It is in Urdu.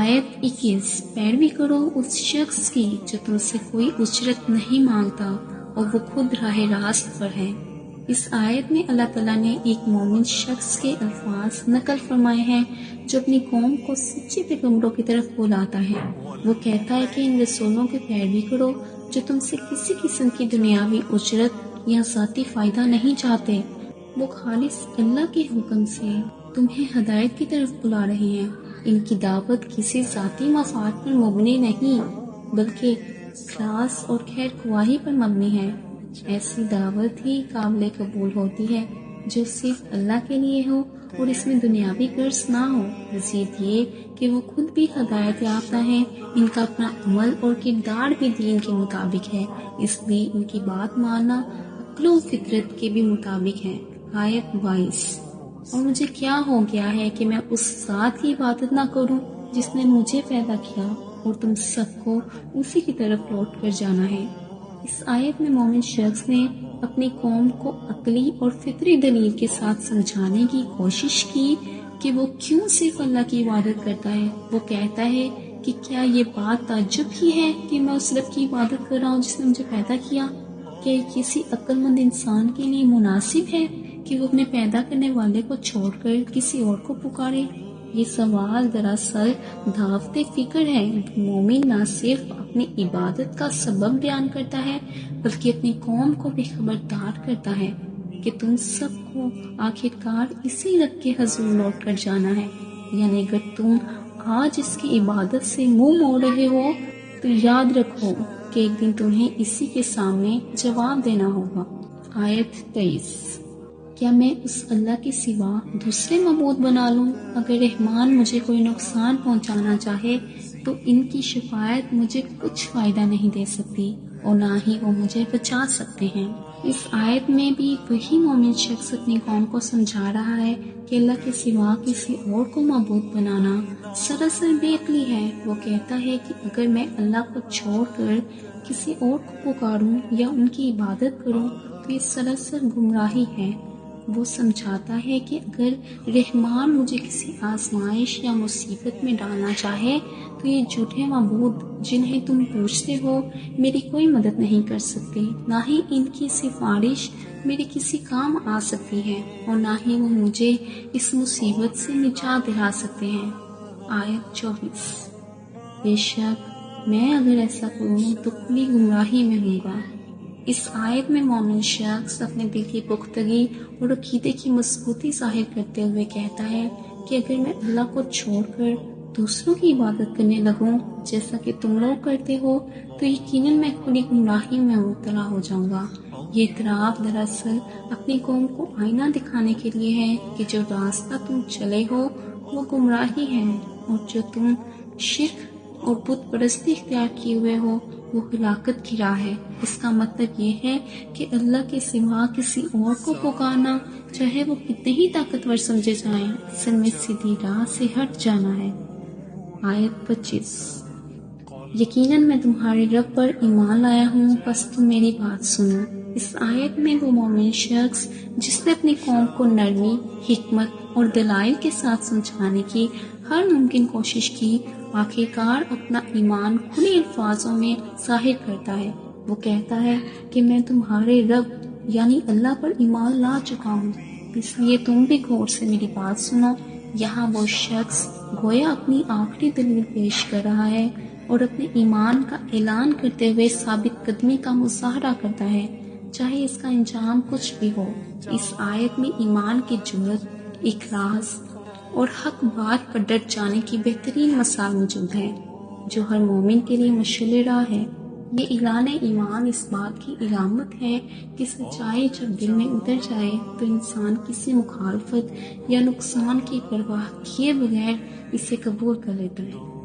آیت 21 پیروی کرو اس شخص کی جو تم سے کوئی اجرت نہیں مانگتا اور وہ خود راہ راست پر ہے۔ اس آیت میں اللہ تعالیٰ نے ایک مومن شخص کے الفاظ نقل فرمائے ہیں جو اپنی قوم کو سچے پیغمبروں کی طرف بلاتا ہے۔ وہ کہتا ہے کہ ان رسولوں کی پیروی کرو جو تم سے کسی قسم کی دنیاوی اجرت یا ذاتی فائدہ نہیں چاہتے۔ وہ خالص اللہ کے حکم سے تمہیں ہدایت کی طرف بلا رہے ہیں۔ ان کی دعوت کسی ذاتی مفاد پر مبنی نہیں بلکہ اخلاص اور خیر خواہی پر مبنی ہے۔ ایسی دعوت ہی قابل قبول ہوتی ہے جو صرف اللہ کے لیے ہو اور اس میں دنیاوی غرض نہ ہو۔ مزید یہ کہ وہ خود بھی ہدایت یافتہ ہیں، ان کا اپنا عمل اور کردار بھی دین کے مطابق ہے، اس لیے ان کی بات ماننا عقل و فطرت کے بھی مطابق ہے۔ آیت 22 اور مجھے کیا ہو گیا ہے کہ میں اس ذات کی عبادت نہ کروں جس نے مجھے پیدا کیا اور تم سب کو اسی کی طرف لوٹ کر جانا ہے۔ اس آیت میں مومن شخص نے اپنی قوم کو عقلی اور فطری دلیل کے ساتھ سمجھانے کی کوشش کی کہ وہ کیوں صرف اللہ کی عبادت کرتا ہے۔ وہ کہتا ہے کہ کیا یہ بات تعجب ہی ہے کہ میں اس رب کی عبادت کر رہا ہوں جس نے مجھے پیدا کیا؟ کیا یہ کسی عقل مند انسان کے لیے مناسب ہے کہ وہ اپنے پیدا کرنے والے کو چھوڑ کر کسی اور کو پکارے؟ یہ سوال دراصل دعوت فکر ہے۔ مومن نہ صرف اپنی عبادت کا سبب بیان کرتا ہے بلکہ اپنی قوم کو بھی خبردار کرتا ہے کہ تم سب کو آخرکار اسی رب کے حضور لوٹ کر جانا ہے۔ یعنی اگر تم آج اس کی عبادت سے منہ موڑ رہے ہو تو یاد رکھو کہ ایک دن تمہیں اسی کے سامنے جواب دینا ہوگا۔ آیت 23 کیا میں اس اللہ کے سوا دوسرے معبود بنا لوں؟ اگر رحمان مجھے کوئی نقصان پہنچانا چاہے تو ان کی شفاعت مجھے کچھ فائدہ نہیں دے سکتی اور نہ ہی وہ مجھے بچا سکتے ہیں۔ اس آیت میں بھی وہی مومن شخص اپنی قوم کو سمجھا رہا ہے کہ اللہ کے سوا کسی اور کو معبود بنانا سراسر بے عقلی ہے۔ وہ کہتا ہے کہ اگر میں اللہ کو چھوڑ کر کسی اور کو پکاروں یا ان کی عبادت کروں تو یہ سراسر گمراہی ہے۔ وہ سمجھاتا ہے کہ اگر رحمان مجھے کسی آزمائش یا مصیبت میں ڈالنا چاہے تو یہ جھوٹے معبود جنہیں تم پوچھتے ہو میری کوئی مدد نہیں کر سکتے، نہ ہی ان کی سفارش میرے کسی کام آ سکتی ہے اور نہ ہی وہ مجھے اس مصیبت سے نجات دلا سکتے ہیں۔ آیت 24 بے شک میں اگر ایسا کروں تو کھلی گمراہی میں ہوں گا۔ اس آیت میں مومن شخص اپنے دل کی پختگی اور عقیدے کی مضبوطی ظاہر کرتے ہوئے کہتا ہے کہ اگر میں اللہ کو چھوڑ کر دوسروں کی عبادت کرنے لگوں جیسا کہ تم لوگ کرتے ہو تو یقیناً میں کھلی گمراہی میں مبتلا ہو جاؤں گا۔ یہ اعتراف دراصل اپنی قوم کو آئینہ دکھانے کے لیے ہے کہ جو راستہ تم چلے ہو وہ گمراہی ہے اور جو تم شرک اور بت پرستی اختیار کیے ہوئے ہو وہ ہلاکت کی راہ ہے۔ اس کا مطلب یہ ہے کہ اللہ کے سوا کسی اور کو پکارنا چاہے وہ کتنے ہی طاقتور سمجھے جائیں اصل میں سیدھی راہ سے ہٹ جانا ہے۔ آیت 25 یقیناً میں تمہارے رب پر ایمان لایا ہوں بس تم میری بات سنو۔ اس آیت میں وہ مومن شخص جس نے اپنی قوم کو نرمی، حکمت اور دلائل کے ساتھ سمجھانے کی ہر ممکن کوشش کی آخرکار اپنا ایمان کھلے الفاظوں میں ظاہر کرتا ہے۔ وہ کہتا ہے کہ میں تمہارے رب یعنی اللہ پر ایمان لا چکا ہوں، اس لیے تم بھی غور سے میری بات سنو۔ یہاں وہ شخص گویا اپنی آخری دلیل پیش کر رہا ہے اور اپنے ایمان کا اعلان کرتے ہوئے ثابت قدمی کا مظاہرہ کرتا ہے چاہے اس کا انجام کچھ بھی ہو۔ اس آیت میں ایمان کی جرأت، اخلاص اور حق بات پر ڈٹ جانے کی بہترین مثال موجود ہے جو ہر مومن کے لیے مشعل راہ ہے۔ یہ اعلان ایمان اس بات کی علامت ہے کہ سچائی جب دل میں اتر جائے تو انسان کسی مخالفت یا نقصان کی پرواہ کیے بغیر اسے قبول کر لیتا ہے۔